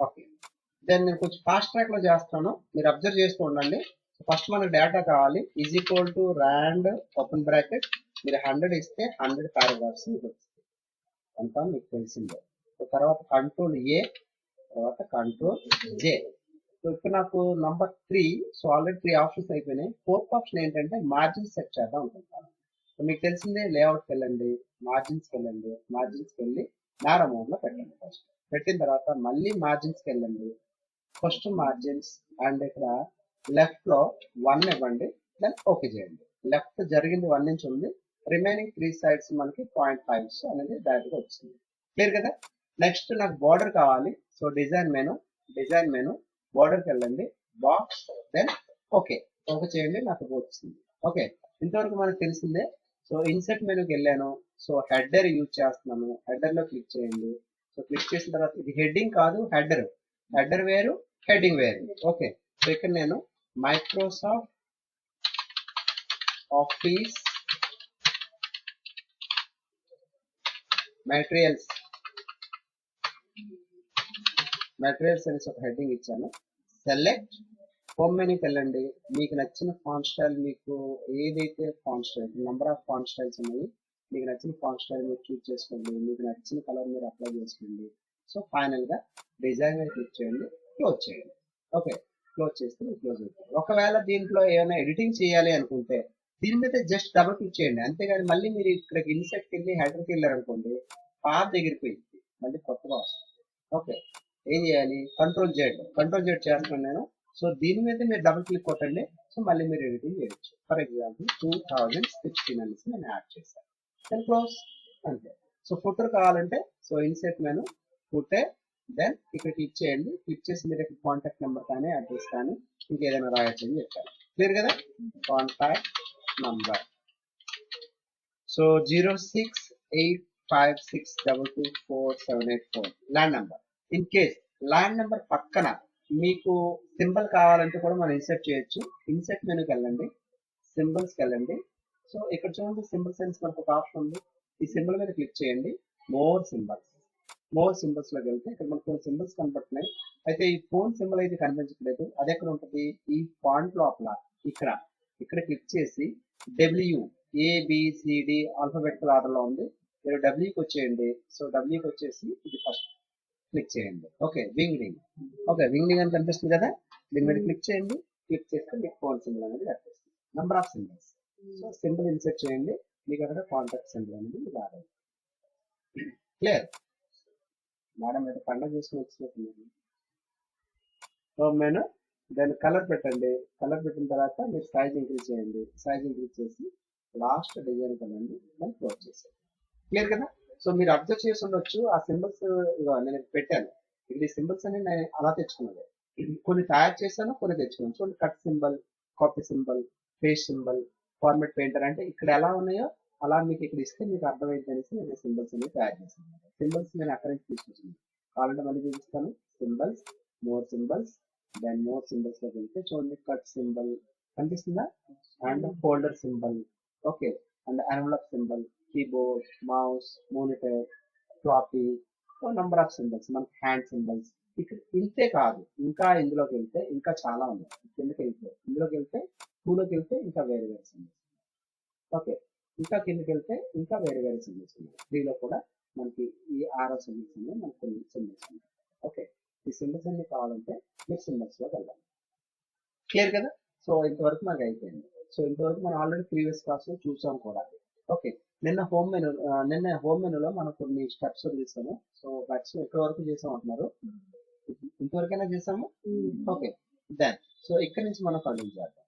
Okay, then నేను కొంచెం fast track లో చేస్తాను, మీరు అబ్జర్వ్ చేస్తూ ఉండండి. ఫస్ట్ మనకు డేటా కావాలి, is equal to rand open bracket, మీరు 100 ఇస్తే 100 పారాగ్రాఫ్స్ మీకు వస్తుంది, అంతా మీకు తెలిసిందే. సో తర్వాత కంట్రోల్ ఏ, తర్వాత కంట్రోల్ జే. సో ఇప్పుడు నాకు నంబర్ 3, సో ఆల్రెడీ 3 ఆప్షన్స్ అయిపోయినాయి. 4th ఆప్షన్ ఏంటంటే మార్జిన్ సెట్ చేద్దాం అనుకుంటాను. సో మీకు తెలిసిందే, లేఅవుట్కి వెళ్ళండి, మార్జిన్స్కి వెళ్ళండి, మార్జిన్స్కి వెళ్ళి నార్ అమౌంట్ లో పెట్టండి. ఫస్ట్ పెట్టిన తర్వాత మళ్ళీ మార్జిన్స్కి వెళ్ళండి, ఫస్ట్ మార్జిన్స్ అండ్ ఇక్కడ లెఫ్ట్ లో 1 ఇవ్వండి, దెన్ ఓకే చేయండి. లెఫ్ట్ జరిగింది 1 నుంచి ఉంది, రిమైనింగ్ 3 సైడ్స్ మనకి 0.5 అనేది డైరెక్ట్ గా వచ్చింది. క్లియర్ కదా. నెక్స్ట్ నాకు బార్డర్ కావాలి, సో డిజైన్ మెను బార్డర్కి వెళ్ళండి, బాక్స్, దెన్ ఓకే చేయండి, నాకు వచ్చింది. ఓకే, ఇంతవరకు మనకు తెలిసిందే. సో ఇన్సెట్ మెనూకి వెళ్ళాను, సో హెడర్ యూజ్ చేస్తున్నాను, హెడర్ లో క్లిక్ చేయండి. సో క్లిక్ చేసిన తర్వాత ఇది హెడ్డింగ్ కాదు, హెడర్ వేరు, హెడ్డింగ్ వేరు. ఓకే, సో ఇక్కడ నేను మైక్రోసాఫ్ట్ ఆఫీస్ మెటీరియల్స్ అనేసి ఒక హెడ్డింగ్ ఇచ్చాను. సెలెక్ట్ హోమ్ మెనూకి వెళ్ళండి, మీకు నచ్చిన ఫాంట్ స్టైల్, మీకు ఏదైతే font style, number of font styles ఉన్నాయి, మీకు నచ్చిన ఫాంట్ స్టైల్ మీరు చూస్ చేసుకోండి, మీకు నచ్చిన కలర్ మీరు అప్లై చేసుకోండి. సో ఫైనల్ గా డిజైన్ మీద క్లిక్ చేయండి, క్లోజ్ చేయండి. ఓకే, క్లోజ్ చేస్తే క్లోజ్ అవుతుంది. ఒకవేళ దీంట్లో ఏమైనా ఎడిటింగ్ చేయాలి అనుకుంటే దీని మీద జస్ట్ డబుల్ క్లిక్ చేయండి, అంతేగాని మళ్ళీ మీరు ఇక్కడికి ఇన్సెట్కి వెళ్ళి హెడర్కి వెళ్ళారు అనుకోండి, పాత దగ్గరికి పోయింది, మళ్ళీ కొత్తగా వస్తుంది. ఓకే, ఏం చేయాలి, కంట్రోల్ జెడ్ చేస్తున్నాను నేను. సో దీని మీద మీరు డబుల్ క్లిక్ కొట్టండి, సో మళ్ళీ మీరు ఎడిటింగ్ చేయొచ్చు. ఫర్ ఎగ్జాంపుల్ 2016 అనేసి నేను యాడ్ చేశాను, దెన్ క్లోజ్, అంతే. సో ఫుటర్ కావాలంటే, so insert menu, footer, then ఇక్కడ క్లిక్ చేయండి, క్లిక్ చేసి మీరు ఇక్కడ కాంటాక్ట్ నెంబర్ కానీ అడ్రస్ కానీ ఇంకేదైనా రాయొచ్చు అని చెప్పారు. క్లియర్ కదా. Contact number, so 0685622478 land number. In case land number పక్కన మీకు సింబల్ కావాలంటే కూడా మనం ఇన్సర్ట్ చేయొచ్చు. ఇన్సర్ట్ మెనూకి వెళ్ళండి, సింబల్స్కి వెళ్ళండి. సో ఇక్కడ చూడండి సింబల్ సెన్స్ మనకు ఒక ఆప్షన్ ఉంది, ఈ సింబల్ మీద క్లిక్ చేయండి, మోర్ సింబల్స్ లోకి వెళ్తే ఇక్కడ మనకు కొన్ని సింబల్స్ కనబడుతున్నాయి. అయితే ఈ ఫోన్ సింబల్ అయితే కనిపించట్లేదు, అది ఎక్కడ ఉంటుంది, ఈ ఫాంట్ లోపల ఇక్కడ క్లిక్ చేసి WABCD ఆల్ఫాబెటికల్ ఆర్డర్ లో ఉంది, మీరు డబ్ల్యూకి వచ్చేయండి. సో డబ్ల్యూకి వచ్చేసి ఇది ఫస్ట్ క్లిక్ చేయండి. ఓకే, వింగ్డింగ్ అని కనిపిస్తుంది కదా, దీని మీద క్లిక్ చేయండి. క్లిక్ చేస్తే మీకు ఫోన్ సింబల్ అనేది కనిపిస్తుంది, number of symbols. So symbol insert చేయండి, మీకు అక్కడ కాంటాక్ట్ సింబల్ అనేది రాదు. క్లియర్ మేడం, అయితే పండుగ చేసుకుని వచ్చినట్టు. సో నేను దాన్ని కలర్ పెట్టండి, కలర్ పెట్టిన తర్వాత మీరు సైజ్ ఇంక్రీజ్ చేయండి, సైజ్ ఇంక్రీజ్ చేసి లాస్ట్ డిజైన్ కదండి, దాన్ని క్లోజ్ చేసేయండి. క్లియర్ కదా. సో మీరు అబ్జర్వ్ చేసి ఉండొచ్చు, ఆ సింబల్స్ నేను పెట్టాను, ఇక్కడ ఈ సింబల్స్ అని నేను అలా తెచ్చుకున్నది, కొన్ని తయారు చేశాను, కొన్ని తెచ్చుకున్నాను. చూడండి, cut symbol, copy symbol, paste symbol, format painter, అంటే ఇక్కడ ఎలా ఉన్నాయో అలా మీకు ఇక్కడ ఇస్తే మీకు అర్థమైంది అనేసి నేను సింబల్స్ అనేవి తయారు చేశాను. సింబల్స్ నేను అక్కడి నుంచి తీసుకొచ్చాను, కావాలంటే మళ్ళీ చూపిస్తాను. Symbols, more symbols, then more symbols లోకి వెళ్తే చూడండి, కట్ సింబల్ కనిపిస్తుందా, and folder symbol, okay, and envelope symbol, keyboard, mouse, monitor, floppy, number of symbols, మనకి హ్యాండ్ సింబల్స్. ఇక్కడ ఇంతే కాదు, ఇంకా ఇందులోకి వెళ్తే ఇంకా చాలా ఉన్నాయి. కిందకి వెళ్తే ఇందులోకి వెళ్తే టూలోకి వెళ్తే ఇంకా వేరే సింబల్స్. ఓకే, ఇంకా కిందకి వెళ్తే ఇంకా వేరే సింబల్స్ ఉన్నాయి. త్రీలో కూడా మనకి ఈ 6 సింబల్స్ ఉన్నాయి, మనకి కొన్ని సింబల్స్ ఉన్నాయి. ఓకే, ఈ సింబల్స్ అన్ని కావాలంటే మీరు సింబల్స్ లోకి వెళ్ళాలి. క్లియర్ కదా. సో ఇంతవరకు మనకి అయిపోయింది. సో ఇంతవరకు మనం ఆల్రెడీ ప్రీవియస్ క్లాస్ లో చూసాం కూడా. ఓకే, నిన్న హోమ్ మెనూలో మనం కొన్ని స్టెప్స్ చూసాము. సో బట్స్ ఎక్కడి వరకు చేసాం అంటున్నారు, ఇంతవరకైనా చేసాము. ఓకే, దెన్ సో ఇక్కడ నుంచి మనం కంటిన్యూ చేద్దాం.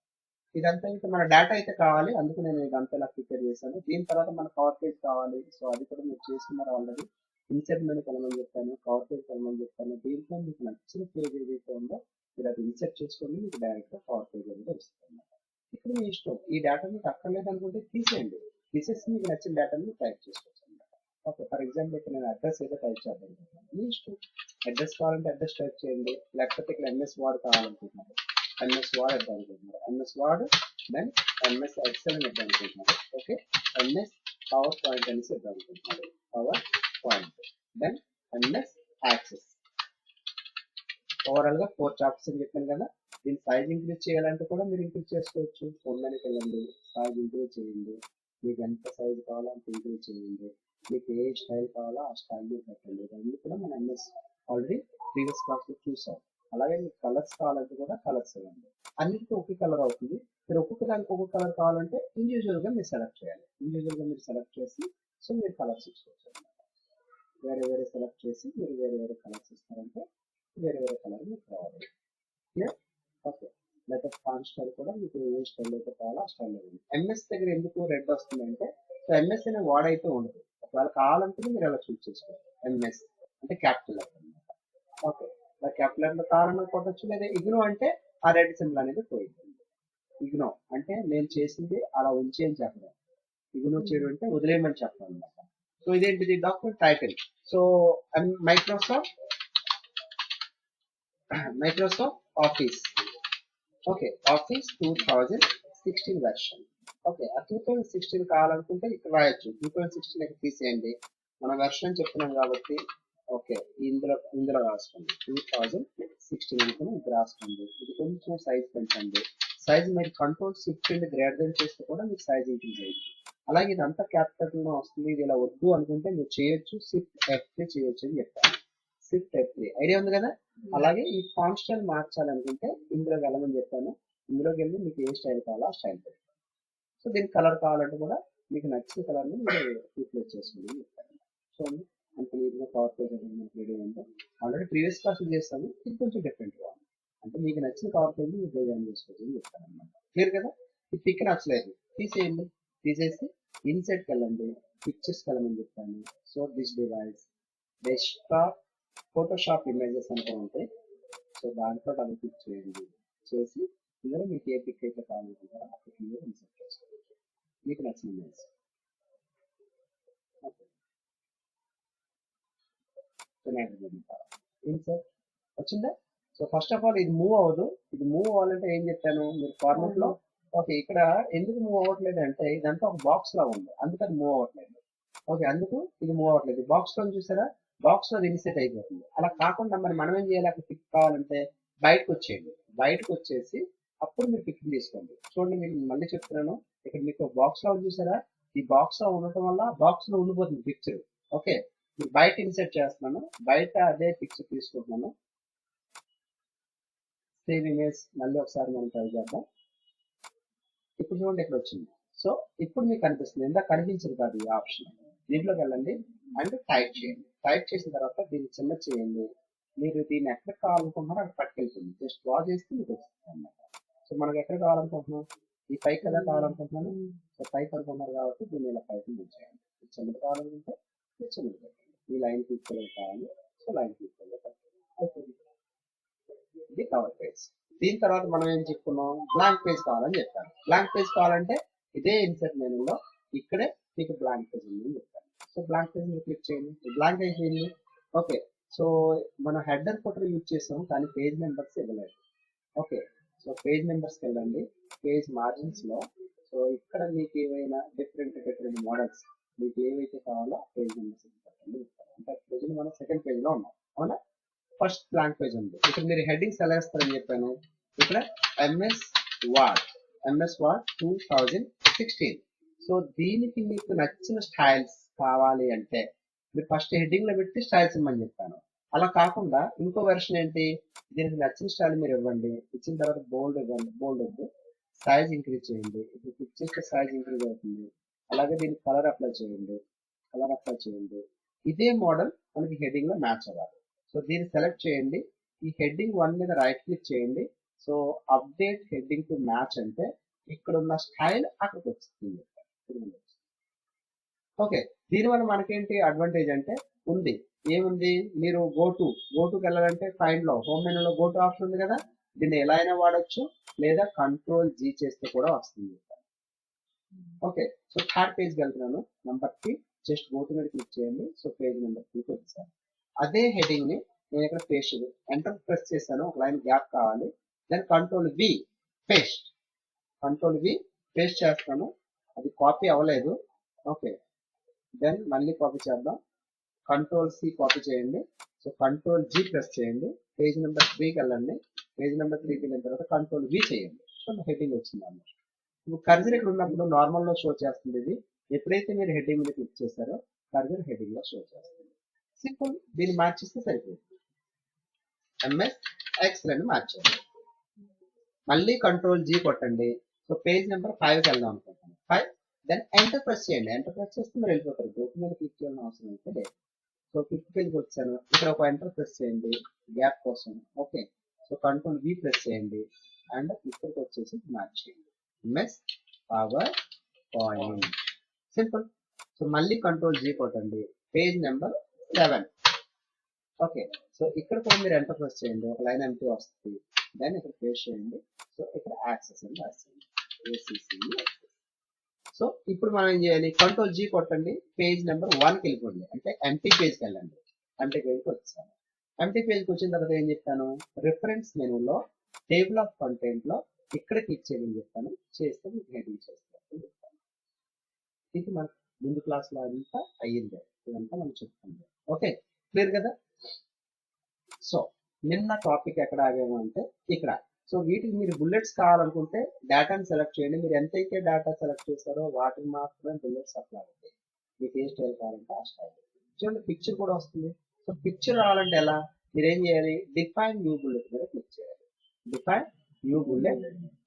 ఇదంతా ఇంకా మన డేటా అయితే కావాలి, అందుకు నేను ఇదంతా ఇలా ప్రిపేర్ చేశాను. దీని తర్వాత మన కవర్ పేజ్ కావాలి, సో అది కూడా మీరు చేసుకున్నారు ఆల్రెడీ. ఇన్సెట్ మెనూ కలమని చెప్పాను, కవర్ పేజ్ కలమని చెప్పాను. దీంట్లో మీకు నచ్చిన పేజ్ ఏదైతే ఉందో మీరు అది ఇన్సెట్ చేసుకోండి, మీకు డైరెక్ట్ గా కవర్ పేజ్ అనేది వస్తుంది. ఇక్కడ మీ ఇష్టం, ఈ డేటా మీకు అక్కర్లేదు అనుకుంటే తీసేయండి, తీసేసి మీకు నచ్చిన డేటాని టైప్ చేసుకోవచ్చు అనమాట. ఓకే, ఫర్ ఎగ్జాంపుల్ ఇక్కడ నేను అడ్రస్ ఏదో టైప్ చేద్దాం, మీ ఇష్టం. అడ్రస్ కావాలంటే అడ్రస్ టైప్ చేయండి, లేకపోతే ఇక్కడ MS వర్డ్ కావాలనుకుంటున్నారు, MS వర్డ్ ఇద్దాం అనుకుంటున్నారు, MS word, then MS excel అని ఇద్దాం అనుకుంటున్నారు. ఓకే, MS పవర్ పాయింట్ అనేసి ఇద్దాం అనుకుంటున్నారు, power point, then MS access. Overall గా 4 చాప్టర్స్ అని చెప్పాను కదా. దీని సైజ్ ఇంక్రీజ్ చేయాలంటే కూడా మీరు ఇంక్రీజ్ చేసుకోవచ్చు. ఫోన్ మెనూకి వెళ్ళండి, సైజ్ ఇంక్రీజ్ చేయండి, మీకు ఎంత సైజ్ కావాలో అంత ఇంక్రీజ్ చేయండి, మీకు ఏ స్టైల్ కావాలో ఆ స్టైల్ పెట్టండి. ఇవన్నీ కూడా మనం ఎంఎస్ ఆల్రెడీ ప్రీవియస్ క్లాస్ లో చూసాం. అలాగే మీకు కలర్స్ కావాలంటే కూడా కలర్స్ ఇవ్వండి. అన్నిటికీ ఒకే కలర్ అవుతుంది. మీరు ఒక్కొక్క దానికి ఒక్కొక్క కలర్ కావాలంటే ఇండివిజువల్ గా మీరు సెలెక్ట్ చేయాలి. ఇండివిజువల్ గా మీరు సెలెక్ట్ చేసి సో మీరు కలర్స్ ఇచ్చుకోవచ్చు అనమాట. వేరే వేరే సెలెక్ట్ చేసి మీరు వేరే వేరే కలర్స్ ఇస్తారంటే వేరే వేరే కలర్ మీకు రావాలి. క్లియర్? ఓకే. లేకపోతే ఫాంట్ స్టైల్ కూడా మీకు ఏ స్టైల్ అయితే కావాలో ఆ స్టైల్ ఉంది. ఎంఎస్ దగ్గర ఎందుకు రెడ్ వస్తుందంటే సో ఎంఎస్ అనే వర్డ్ అయితే ఉండదు. ఒకవేళ కావాలంటే మీరు అలా చూస్ చేసుకోవాలి. ఎంఎస్ అంటే క్యాపిటల్ లెటర్ అనమాట. ఓకే, ఇలా క్యాపిటల్ లెటర్ కావాలన్నా కొట్టచ్చు, లేదా ఇగ్నో అంటే ఆ రెడ్ సింబల్ అనేది పోయింది. ఇగ్నో అంటే నేను చేసింది అలా ఉంచి అని చెప్పడం, ఇగ్నో చేయడం అంటే వదిలేయమని చెప్పడం అనమాట. సో ఇదేంటిది document title. So Microsoft office. Okay, office 2016 version. Okay, ఆ 2016 కావాలనుకుంటే ఇక్కడ రాయొచ్చు. 2016 ఇక్కడ తీసేయండి, మన వెర్షన్ చెప్తున్నాం కాబట్టి. ఓకే, ఇందులో రాసుకోండి 2016 అనుకుని ఇది రాసుకోండి. ఇది కొంచెం సైజ్ పెంచండి. సైజ్ మీరు Ctrl+Shift+G చేస్తే కూడా మీకు సైజ్ ఇంక్రీజ్ అయ్యింది. అలాగే ఇదంతా క్యాపిటల్ లో వస్తుంది. ఇది ఇలా వద్దు అనుకుంటే మీరు చేయొచ్చు, Shift+F3 చేయొచ్చు అని చెప్తాను. Shift+F3 ఐడియా ఉంది కదా. అలాగే ఈ ఫాంట్ స్టైల్ మార్చాలనుకుంటే ఇందులోకి వెళ్ళమని చెప్పాను. ఇందులోకి వెళ్ళి మీకు ఏ స్టైల్ కావాలో ఆ స్టైల్ పెట్టుకోండి. సో దీనికి కలర్ కావాలంటే కూడా మీకు నచ్చిన కలర్ని మీరు యూటిలైజ్ చేసుకోండి చెప్తాను. చూడండి అంత నీట్గా పవర్ పేజ్ రెడీ ఉందో. ఆల్రెడీ ప్రీవియస్ క్లాస్ చేస్తాను, ఇది కొంచెం డిఫరెంట్గా అంటే మీకు నచ్చిన పవర్ పేజ్ మీరు డిజైన్ చేసుకోవచ్చు అని చెప్తాను అనమాట. క్లియర్ కదా. ఈ పిక్ నచ్చలేదు తీసేయండి, తీసేసి ఇన్సెట్కి వెళ్ళండి, పిక్చర్స్కి వెళ్ళమని చెప్తాను. So this device desktop Photoshop images అంటే ఉంటాయి. సో దాంట్లో డబుల్ క్లిక్ చేయండి, చేసి ఇందులో మీకు ఏ పిక్ అయితే కావాలనుకుంటారో ఆ పిక్ మీద ఇన్సర్ట్ చేసుకోవచ్చు మీకు నచ్చిన ఇమేజ్. ఇన్సర్ట్ వచ్చిందా. సో ఫస్ట్ ఆఫ్ ఆల్ ఇది మూవ్ అవ్వదు. ఇది మూవ్ అవ్వాలంటే ఏం చెప్పాను మీరు ఫార్మాట్ లో. ఓకే, ఇక్కడ ఎందుకు మూవ్ అవ్వట్లేదు అంటే ఇదంతా ఒక బాక్స్ లా ఉంది, అందుకని మూవ్ అవ్వట్లేదు. ఓకే, అందుకు ఇది మూవ్ అవ్వట్లేదు. బాక్స్ లో చూసారా, బాక్స్ లో ఇన్సెట్ అయిపోతుంది. అలా కాకుండా మరి మనం ఏం చేయాలి, అక్కడ పిక్ కావాలంటే బయటకు వచ్చేయండి. బయటకు వచ్చేసి అప్పుడు మీరు పిక్ తీసుకోండి. చూడండి నేను మళ్ళీ చెప్తున్నాను, ఇక్కడ మీకు బాక్స్ లో చూసారా, ఈ బాక్స్ లో ఉండటం వల్ల బాక్స్ లో ఉండిపోతుంది పిక్చర్. ఓకే, బయట ఇన్సెట్ చేస్తున్నాను, బయట అదే పిక్చర్ తీసుకుంటున్నాను. సేవ్ ఇమేజ్ మళ్ళీ ఒకసారి మనం ట్రై చేద్దాం. ఇప్పుడు చూడండి ఇక్కడ వచ్చింది. సో ఇప్పుడు మీకు కనిపిస్తుంది, ఎంత కనిపించదు కాదు ఈ ఆప్షన్. దీంట్లోకి వెళ్ళండి అండ్ టైప్ చేయండి. టైప్ చేసిన తర్వాత దీన్ని చిన్న చేయండి. మీరు దీన్ని ఎక్కడ కావాలనుకుంటున్నారో అక్కడ పట్టుకెళ్తుంది. జస్ట్ డ్రా చేస్తే మీకు వస్తుంది అన్నమాట. సో మనకు ఎక్కడ కావాలనుకుంటున్నాం, ఈ పైకి ఎలా కావాలనుకుంటున్నాను. సో పైకి అనుకుంటున్నారు కాబట్టి దీన్ని ఇలా పైకి చేయండి. చిన్నది కావాలనుకుంటే చిన్నది పెట్టండి. ఈ లైన్ తీసుకెళ్ళి కావాలి, సో లైన్ తీసుకెళ్ళి పెట్టండి. ఇది కవర్ పేజ్. దీని తర్వాత మనం ఏం చెప్పుకున్నాం, బ్లాంక్ పేజ్ కావాలని చెప్పాను. బ్లాంక్ పేజ్ కావాలంటే ఇదే ఇన్సర్ట్ మెనూలో ఇక్కడే మీకు బ్లాంక్ పేజ్ ఉందని చెప్పాను. సో బ్లాంక్ పేజ్ మీద క్లిక్ చేయండి, బ్లాంక్ అయిపోయింది. ఓకే, సో మనం హెడర్ ఫోటో యూజ్ చేసాం కానీ పేజ్ నెంబర్స్ ఇవ్వలేదు. ఓకే, సో పేజ్ నెంబర్స్కి వెళ్ళండి, పేజ్ మార్జిన్స్ లో. సో ఇక్కడ మీకు ఏవైనా డిఫరెంట్ మోడల్స్ మీకు ఏవైతే కావాలో పేజ్ నెంబర్స్ పెట్టండి. అంటే పేజ్ మనం సెకండ్ పేజ్ లో ఉన్నాం అవునా. ఫస్ట్ బ్లాంక్ పేజ్ ఉంది. ఇక్కడ మీరు హెడ్డింగ్స్ ఎలా వేస్తారని చెప్పాను. ఇక్కడ ఎంఎస్ వర్డ్ 2016. సో దీనికి మీకు నచ్చిన స్టైల్స్ కావాలి అంటే మీరు ఫస్ట్ హెడ్డింగ్ లో పెట్టి స్టైల్స్ ఇవ్వమని చెప్పాను. అలా కాకుండా ఇంకో వెర్షన్ ఏంటి, దీనికి నచ్చిన స్టైల్ మీరు ఇవ్వండి. ఇచ్చిన తర్వాత బోల్డ్ ఇవ్వండి, బోల్డ్ వద్దు, సైజ్ ఇంక్రీజ్ చేయండి. ఇప్పుడు క్లిక్ చేస్తే సైజ్ ఇంక్రీజ్ అవుతుంది. అలాగే దీనికి కలర్ అప్లై చేయండి. ఇదే మోడల్ మనకి హెడ్డింగ్ లో మ్యాచ్ అవ్వాలి. సో దీన్ని సెలెక్ట్ చేయండి. ఈ హెడ్డింగ్ 1 మీద రైట్ క్లిక్ చేయండి. So update heading to match అంటే ఇక్కడ ఉన్న స్టైల్ అక్కడికి వస్తుంది. ఓకే, దీనివల్ల మనకేంటి అడ్వాంటేజ్ అంటే ఉంది, ఏముంది, మీరు గోటుకి వెళ్ళాలంటే ఫైండ్ లో హోమ్ మెనూలో గోటు ఆప్షన్ ఉంది కదా, దీన్ని ఎలా అయినా వాడచ్చు, లేదా Ctrl+G చేస్తే కూడా వస్తుంది. ఓకే, సో థర్డ్ పేజ్కి వెళ్తున్నాను, నెంబర్ 3 జస్ట్ గోటు మీద క్లిక్ చేయండి. సో పేజ్ నెంబర్ 3కి వచ్చాను. అదే హెడ్డింగ్ ని నేను ఇక్కడ పేస్ట్ ఎంటర్ ప్రెస్ చేశాను, ఒక లైన్ గ్యాప్ కావాలి. దెన్ Ctrl+V పేస్ట్ చేస్తాను. అది కాపీ అవ్వలేదు. ఓకే, దెన్ మళ్ళీ కాపీ చేద్దాం. Ctrl+C కాపీ చేయండి. సో Ctrl+G ప్రెస్ చేయండి, పేజ్ నెంబర్ 3కి వెళ్ళండి. పేజ్ నెంబర్ 3కి వెళ్ళిన తర్వాత కంట్రోల్ వి చేయండి. సో హెడ్డింగ్ వచ్చింది అన్నమాట. ఇప్పుడు కర్సర్ ఇక్కడ ఉన్నప్పుడు నార్మల్ లో షో చేస్తుంది ఇది. ఎప్పుడైతే మీరు హెడ్డింగ్ మీద క్లిక్ చేశారో కర్సర్ హెడ్డింగ్ లో షో చేస్తుంది. సింపుల్. దీన్ని మార్చిస్తే సరిపోతుంది. ఎంఎస్ ఎక్సెల్ అని మార్చండి. మళ్ళీ కంట్రోల్ జీ కొట్టండి. సో పేజ్ నెంబర్ 5కి వెళ్దాం అనుకుంటాను. 5 దెన్ ఎంటర్ ప్రెస్ చేయండి. ఎంటర్ ప్రెస్ చేస్తే మీరు వెళ్ళిపోతారు. గ్రూప్ మీద క్లిక్ చేయాలని అవసరం అయితే లేదు. సో 5th పేజ్కి వచ్చాను. ఇక్కడ ఒక ఎంటర్ ప్రెస్ చేయండి గ్యాప్ కోసం. Okay. So control V press చేయండి అండ్ ఇక్కడికి వచ్చేసి మ్యాచ్ చేయండి. MS power point. Simple. So మళ్ళీ కంట్రోల్ జీ కొట్టండి. Page number 7. ఓకే. సో ఇక్కడ కూడా మీరు ఎంటర్ ప్రెస్ చేయండి. ఒక లైన్ ఎంటీ వస్తుంది. దాన్ని ఇక్కడ ప్లేస్ చేయండి. సో ఇక్కడ యాక్సెస్ అని రాసేయండి. ఏసీసీ. సో ఇప్పుడు మనం ఏం చేయాలి? కంట్రోల్ జీ కొట్టండి. పేజ్ నెంబర్ 1కి వెళ్ళిపోండి. అంటే ఎంటీ పేజ్కి వెళ్ళండి. ఎంటీ పేజ్కి వచ్చాను. ఎంటీ పేజ్కి వచ్చిన తర్వాత ఏం చెప్తాను? రిఫరెన్స్ మెనూలో టేబుల్ ఆఫ్ కంటెంట్ లో ఇక్కడ క్లిక్ చేయమని చెప్తాను. చేస్తే మీకు హెడ్డింగ్ చేస్తాను. ఇది మన ముందు క్లాస్ లో అంతా అయ్యింది. ఇదంతా మనం చెప్తాము. ఓకే, క్లియర్ కదా? సో నిన్న టాపిక్ ఎక్కడ ఆగాము అంటే ఇక్కడ. సో వీటికి మీరు బుల్లెట్స్ కావాలనుకుంటే డేటాని సెలెక్ట్ చేయండి. మీరు ఎంతైతే డేటా సెలెక్ట్ చేస్తారో వాటిని మాత్రమే బుల్లెట్స్ అప్లై అవుతాయి. మీకు ఏ స్టైల్ కావాలంటే ఆ స్టైల్. చూడండి పిక్చర్ కూడా వస్తుంది. సో పిక్చర్ రావాలంటే ఎలా? మీరు ఏం చేయాలి? డిఫైన్ న్యూ బుల్లెట్ మీద క్లిక్ చేయాలి. Define new bullet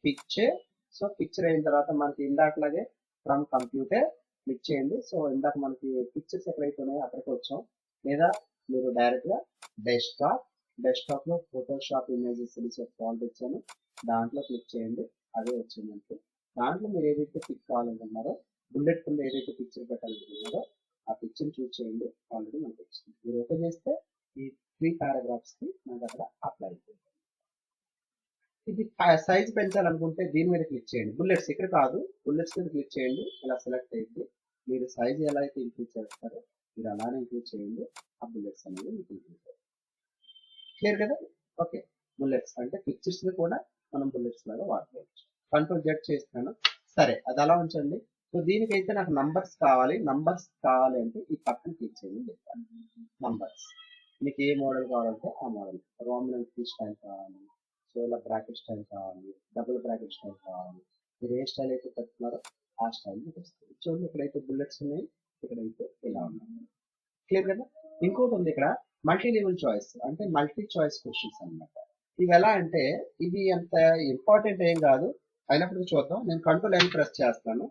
picture. So picture అయిన తర్వాత మనకి ఇందాకలాగే ఫ్రమ్ కంప్యూటర్ క్లిక్ చేయండి. సో ఇందాక మనకి పిక్చర్స్ ఎక్కడైతే ఉన్నాయో అక్కడికి వచ్చాం. లేదా మీరు డైరెక్ట్ గా డెస్క్టాప్ లో ఫోటోషాప్ ఇమేజెస్ ఫాల్ట్ ఇచ్చాను. దాంట్లో క్లిక్ చేయండి. అదే వచ్చిందంటే దాంట్లో మీరు ఏదైతే పిక్ కావాలనుకున్నారో బుల్లెట్ కింద ఏదైతే పిక్చర్ పెట్టాలనుకున్నారో ఆ పిక్చర్ చూస్ చేయండి. ఆల్రెడీ మనకు వచ్చింది. మీరు ఓపెన్ చేస్తే ఈ 3 పారాగ్రాఫ్స్ కి మనకు అక్కడ అప్లై అయిపోయింది. ఇది సైజ్ పెంచాలనుకుంటే దీని మీద క్లిక్ చేయండి. బుల్లెట్స్ ఇక్కడ కాదు, బుల్లెట్స్ మీద క్లిక్ చేయండి. ఇలా సెలెక్ట్ అయింది. మీరు సైజ్ ఎలా అయితే ఇంక్రీజ్ చేస్తారో మీరు అలానే ఇంక్రీజ్ చేయండి. ఆ బుల్లెట్స్ అనేది మీకు ఇంక్రీజ్ అవుతాయి. క్లియర్ కదా? ఓకే. బుల్లెట్స్ అంటే పిక్చర్స్ ని కూడా మనం బుల్లెట్స్ లాగా వాడుకోవచ్చు. కంట్రోల్ జెడ్ చేస్తున్నాను. సరే, అది అలా ఉంచండి. సో దీనికైతే నాకు నంబర్స్ కావాలి. నంబర్స్ కావాలి అంటే ఈ పక్కన క్లిక్ చేయండి చెప్తాను. నంబర్స్ మీకు ఏ మోడల్ కావాలంటే ఆ మోడల్. రోమన్ స్టైల్ కావాలి, సో ఇలా బ్రాకెట్ స్టైల్ కావాలి, డబుల్ బ్రాకెట్ స్టైల్ కావాలి. మీరు ఏ స్టైల్ అయితే పెడుతున్నారో ఆ స్టైల్ మీకు వస్తుంది. చూడండి ఇక్కడైతే బుల్లెట్స్ ఉన్నాయి, ఇక్కడైతే ఇలా ఉన్నాయి. క్లియర్ కదా? ఇంకోటి ఉంది ఇక్కడ మల్టీ లెవెల్ చాయిస్ అంటే మల్టీ చాయిస్ క్వశ్చన్స్ అన్నమాట. ఇవి ఎలా అంటే ఇది అంత ఇంపార్టెంట్ ఏం కాదు, అయినప్పుడు చూద్దాం. నేను కంట్రోల్ ఎన్ ప్రెస్ చేస్తాను.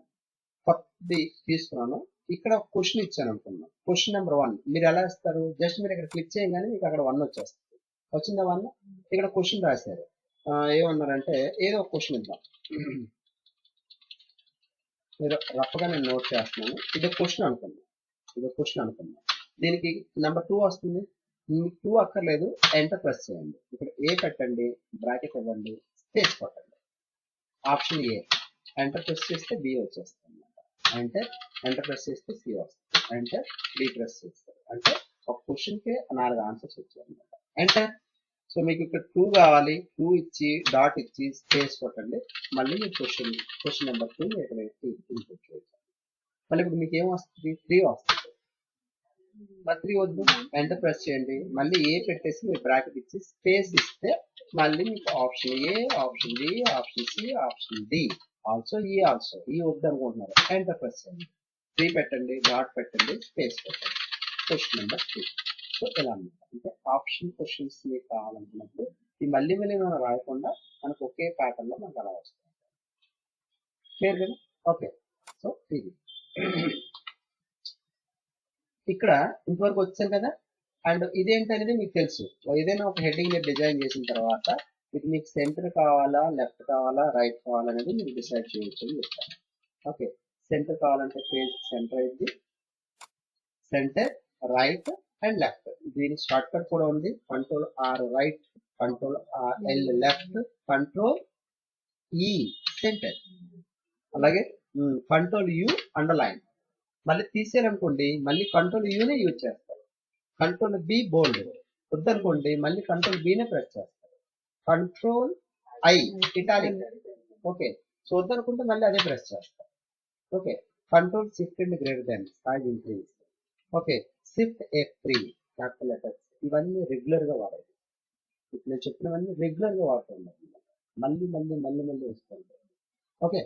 కొత్తది తీసుకున్నాను. ఇక్కడ ఒక క్వశ్చన్ ఇచ్చాను అనుకున్నాను. క్వశ్చన్ నెంబర్ 1 మీరు ఎలా ఇస్తారు? జస్ట్ మీరు ఇక్కడ క్లిక్ చేయగానే మీకు అక్కడ 1 వచ్చేస్తుంది. వచ్చిందా 1? ఇక్కడ క్వశ్చన్ రాశారు. ఏమన్నారంటే ఏదో ఒక క్వశ్చన్ ఇద్దాం. మీరు రఫ్గా నేను నోట్ చేస్తున్నాను. ఇది క్వశ్చన్ అనుకున్నాను. దీనికి నెంబర్ 2 వస్తుంది. 2 అక్కర్లేదు, ఎంటర్ ప్రెస్ చేయండి. ఇక్కడ ఏ పెట్టండి, బ్రాకెట్ ఇవ్వండి, స్పేస్ కొట్టండి. Option A. ఎంటర్ ప్రెస్ చేస్తే బి వచ్చేస్తుంది. ఎంటర్ ప్రెస్ చేస్తే సి వస్తుంది. ఎంటర్ డి ప్రెస్ చేస్తారు. అంటే ఒక క్వశ్చన్ కి 4 ఆన్సర్స్ వచ్చాయి అనమాట. ఎంటర్. సో మీకు ఇక్కడ 2 కావాలి. 2 ఇచ్చి డాట్ ఇచ్చి స్పేస్ కొట్టండి. మళ్ళీ మీ క్వశ్చన్ నెంబర్ 2 ఇక్కడ ఇన్పుట్ చేయాలి. మళ్ళీ ఇప్పుడు మీకు ఏం వస్తుంది? 3 వస్తుంది. మరి 3 వద్దు, ఎంటర్ ప్రెస్ చేయండి. మళ్ళీ ఏ పెట్టేసి మీరు బ్రాకెట్ ఇచ్చి స్పేస్ ఇస్తే మళ్ళీ మీకు option A, option B, option C, option D, also ఈ వద్దు అనుకుంటున్నారు. ఎంటర్ ప్రెస్ చేయండి. 3 పెట్టండి, డాట్ పెట్టండి, స్పేస్ పెట్టండి. Question number 2. సో ఇలా అనమాట. అంటే ఆప్షన్ క్వశ్చన్స్ మీకు కావాలనుకున్నప్పుడు ఈ మళ్ళీ మనం రాయకుండా మనకు ఒకే ప్యాటర్న్ లో మనకు అలా వస్తుంది. క్లియర్ కదా? ఓకే. సో ఇది ఇక్కడ ఇంతవరకు వచ్చాను కదా. అండ్ ఇదేంటనేది మీకు తెలుసు. ఏదైనా ఒక హెడ్డింగ్ మీరు డిజైన్ చేసిన తర్వాత ఇది మీకు సెంటర్ కావాలా, లెఫ్ట్ కావాలా, రైట్ కావాలా అనేది మీరు డిసైడ్ చేయొచ్చు అని చెప్తాను. ఓకే, సెంటర్ కావాలంటే పేజ్ సెంటర్ అయింది. Centre, right and left. దీని షార్ట్ కట్ కూడా ఉంది. Control R right, control R L left, control E centre, అలాగే కంట్రోల్ యు అండర్లైన్. మళ్ళీ తీసేయాలనుకోండి మళ్ళీ కంట్రోల్ యూనే యూజ్ చేస్తారు. కంట్రోల్ బి బోల్డ్ వద్దనుకోండి మళ్ళీ కంట్రోల్ బినే ప్రెస్ చేస్తారు. Control I italic. Okay, so వద్దనుకుంటే మళ్ళీ అదే ప్రెస్ చేస్తారు. Okay, control shift and greater then size increase. Okay, shift F3 capital letters. ఇవన్నీ రెగ్యులర్ గా వాడేది. నేను చెప్పినవన్నీ రెగ్యులర్ గా వాడుతున్నాను, మళ్ళీ మళ్ళీ మళ్ళీ మళ్ళీ వస్తుంది. ఓకే,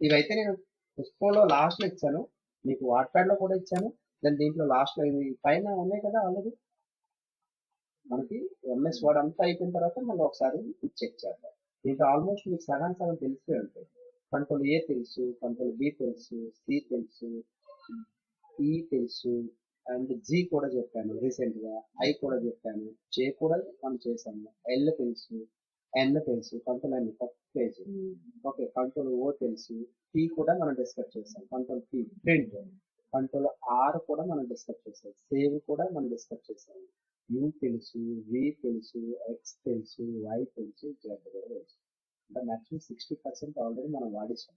ఇవైతే నేను పుస్తకంలో లాస్ట్ లో ఇచ్చాను, మీకు వాట్ప్యాడ్ లో కూడా ఇచ్చాను. దాని దీంట్లో లాస్ట్ లో ఇవి పైన ఉన్నాయి కదా ఆల్రెడీ. మనకి ఎంఎస్ వర్డ్ అంతా అయిపోయిన తర్వాత మళ్ళీ ఒకసారి చెక్ చేద్దాం. దీంట్లో ఆల్మోస్ట్ మీకు సగం సగం తెలిసే ఉంటాయి. కంట్రోల్ ఏ తెలుసు, కంట్రోల్ బి తెలుసు, సి తెలుసు, ఈ తెలుసు, అండ్ జీ కూడా చెప్పాను రీసెంట్ గా, ఐ కూడా చెప్పాను, జే కూడా మనం చేసాము, ఎల్ తెలుసు, ఎన్ తెలుసు, control N first page. Okay, control O తెలుసు, పి కూడా మనం డిస్కస్ చేసాం, control P print, control R కూడా మనం డిస్కస్ చేసాం, సేవ్ కూడా మనం డిస్కస్ చేసాము, యూ తెలుసు, వి తెలుసు, ఎక్స్ తెలుసు, వై తెలుసు, జెడ్ కూడా తెలుసు. అంటే మాక్సిమం 60% ఆల్రెడీ మనం వాడేసాం.